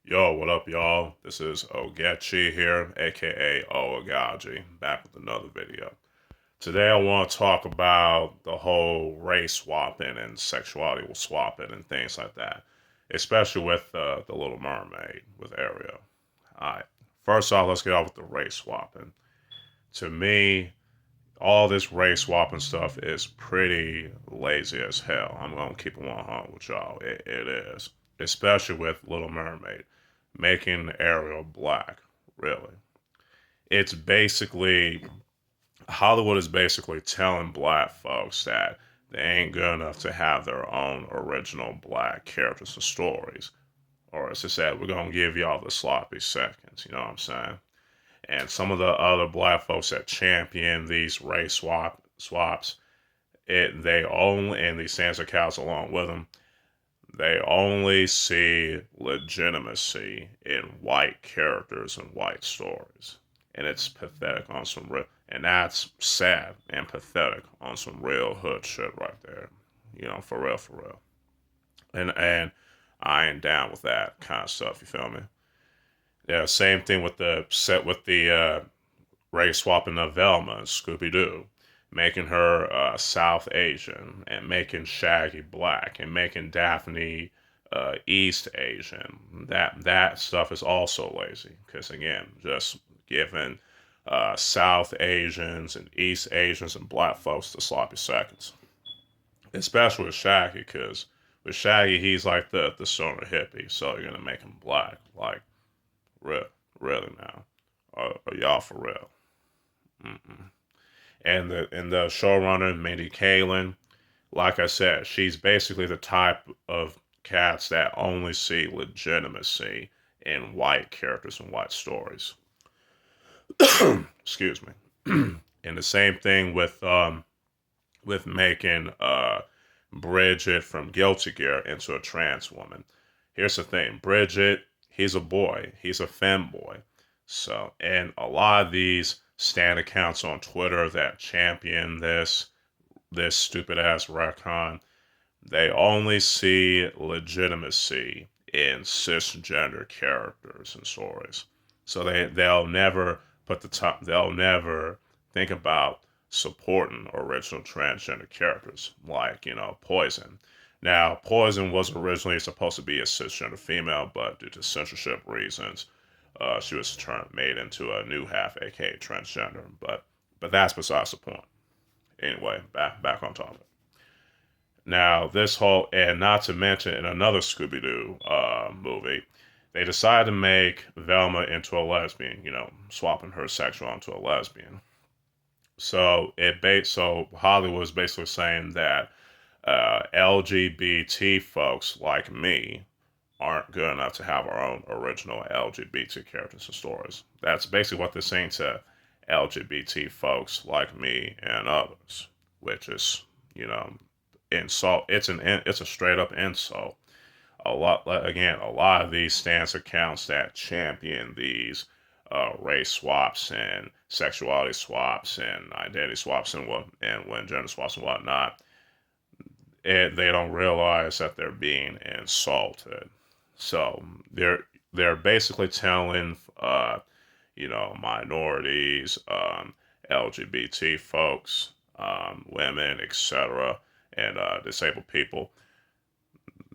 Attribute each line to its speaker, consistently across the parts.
Speaker 1: Yo, what up, y'all? This is Oaghaji here, aka Oaghaji, back with another video. Today, I want to talk about the whole race swapping and sexuality swapping and things like that, especially with the Little Mermaid with Ariel. All right, first off, let's get off with the race swapping. To me, all this race swapping stuff is pretty lazy as hell. I'm gonna keep it 100 with y'all. It is, especially with Little Mermaid, making Ariel black. Really, it's basically Hollywood is basically telling black folks that they ain't good enough to have their own original black characters and stories. Or as I said, we're gonna give y'all the sloppy seconds. You know what I'm saying? And some of the other black folks that champion these swaps, they only, and these Sansa cows along with them, they only see legitimacy in white characters and white stories, and it's pathetic on some real, and that's sad and pathetic on some real hood shit right there. You know, for real, for real. And I ain't down with that kind of stuff. You feel me? Yeah, same thing with the race swapping of Velma and Scooby Doo, making her South Asian and making Shaggy black and making Daphne East Asian. That stuff is also lazy because again, just giving South Asians and East Asians and black folks the sloppy seconds, especially with Shaggy because with Shaggy he's like the stoner hippie, so you're gonna make him black, like really, really now, are y'all for real? Mm-mm. And the showrunner Mindy Kaling, like I said, she's basically the type of cats that only see legitimacy in white characters and white stories. Excuse me. And the same thing with making Bridget from Guilty Gear into a trans woman. Here's the thing, Bridget, he's a boy, he's a femboy. So, and a lot of these stan accounts on Twitter that champion this stupid ass retcon, they only see legitimacy in cisgender characters and stories. So they'll never put the top. They'll never think about supporting original transgender characters like Poison. Now, Poison was originally supposed to be a cisgender female, but due to censorship reasons, she was made into a new half, aka transgender. But that's besides the point. Anyway, back on topic. Now, this whole, and not to mention in another Scooby Doo movie, they decided to make Velma into a lesbian, swapping her sexual into a lesbian. So Hollywood was basically saying that LGBT folks like me aren't good enough to have our own original LGBT characters and stories. That's basically what they're saying to LGBT folks like me and others, which is, you know, insult. It's a straight up insult. A lot of these stance accounts that champion these race swaps and sexuality swaps and identity swaps and when gender swaps and whatnot, they don't realize that they're being insulted. So they're basically telling minorities, LGBT folks, women, etc., and disabled people.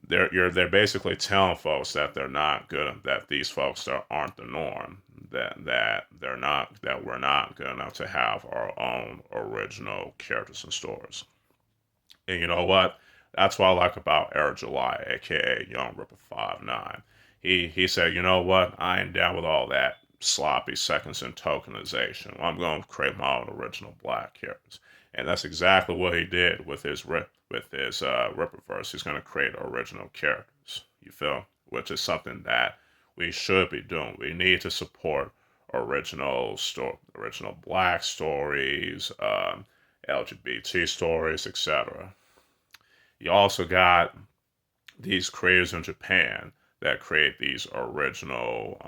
Speaker 1: They're basically telling folks that they're not good, that these folks aren't the norm, that we're not good enough to have our own original characters and stories. And you know what? That's what I like about Eric July, aka Young Ripper 59. He said, you know what? I ain't down with all that sloppy seconds and tokenization. I'm going to create my own original black characters, and that's exactly what he did with his Ripperverse. He's going to create original characters. You feel? Which is something that we should be doing. We need to support original black stories, LGBT stories, etc. You also got these creators in Japan that create these original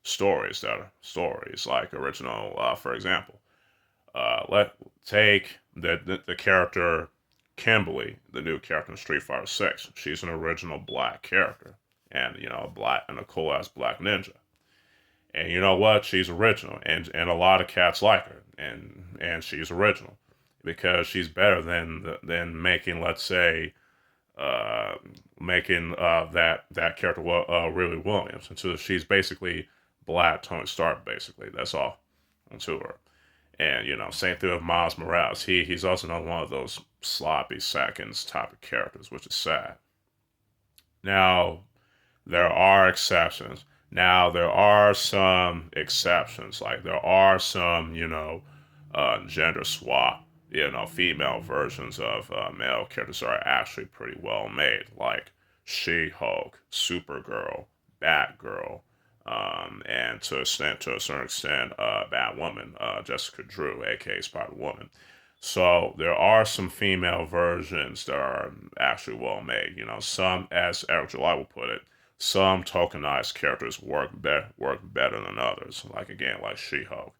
Speaker 1: stories that are stories like original. For example, let take the character Kimberly, the new character in Street Fighter 6. She's an original black character, and a cool ass black ninja. And you know what? She's original, and a lot of cats like her, and she's original because she's better than making, let's say, making that character really Williams. And so she's basically black Tony Stark. Basically, that's all to her. And same thing with Miles Morales. He's also another one of those sloppy seconds type of characters, which is sad. Now, there are exceptions. Now, there are some exceptions. Like, there are some, gender swap, female versions of male characters that are actually pretty well made. Like She-Hulk, Supergirl, Batgirl, and to a certain extent, Batwoman, Jessica Drew, aka Spider-Woman. So there are some female versions that are actually well made. Some, as Eric July will put it, some tokenized characters work better than others. Like She-Hulk,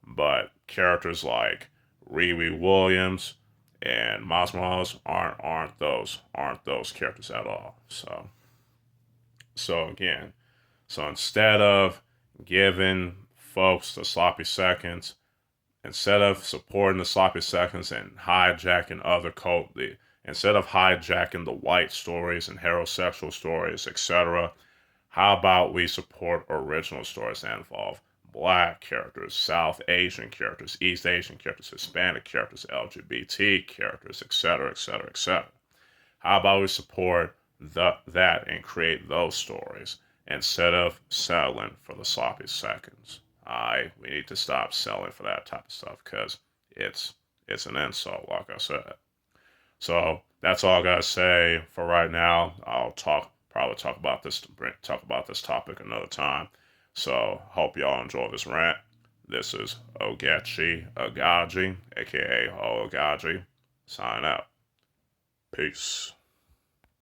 Speaker 1: but characters like Riri Williams and Miles Morales aren't those characters at all. So again, so instead of giving folks the sloppy seconds, instead of supporting the sloppy seconds and hijacking instead of hijacking the white stories and heterosexual stories, etc., how about we support original stories that involve black characters, South Asian characters, East Asian characters, Hispanic characters, LGBT characters, etc., etc., etc. How about we support that and create those stories instead of settling for the sloppy seconds? We need to stop selling for that type of stuff because it's an insult, like I said. So that's all I gotta say for right now. I'll probably talk about this topic another time. So hope y'all enjoy this rant. This is Oaghaji, aka Oaghaji, sign out. Peace.